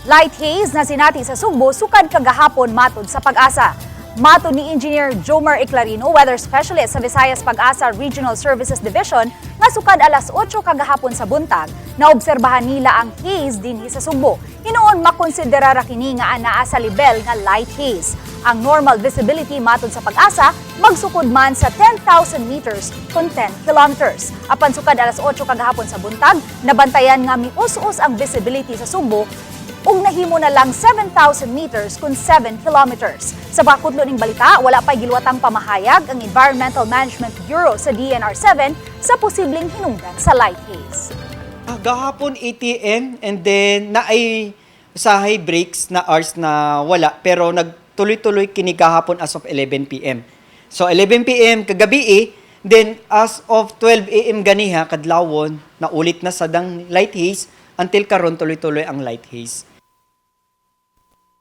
Light haze na sinati sa Sugbo, sukad kagahapon matod sa PAGASA. Matod ni Engineer Jhomer Eclarino, Weather Specialist sa Visayas PAGASA Regional Services Division, nga sukad alas 8 kagahapon sa buntag, na-obserbahan nila ang haze dinhi sa Sugbo. Hinoon makonsidera ra kini nga anaa sa level nga light haze. Ang normal visibility matod sa PAGASA magsukod man sa 10,000 meters kung 10 kilometers. Apan sukad alas 8 kagahapon sa buntag, nabantayan nga mius-us ang visibility sa Sugbo ug nahimo na lang 7,000 meters kung 7 kilometers. Sa bakudlo ning balita, wala pay giluwatang pamahayag ang Environmental Management Bureau sa DNR7 sa posibleng hinungdan sa light haze. Gahapon 8 AM and then naay usahay breaks na hours na wala pero nagtuloy-tuloy kini gahapon as of 11 PM. So 11 PM kagabi then as of 12 AM ganiha kadlawon naulit na sa dang light haze until karon tuloy-tuloy ang light haze.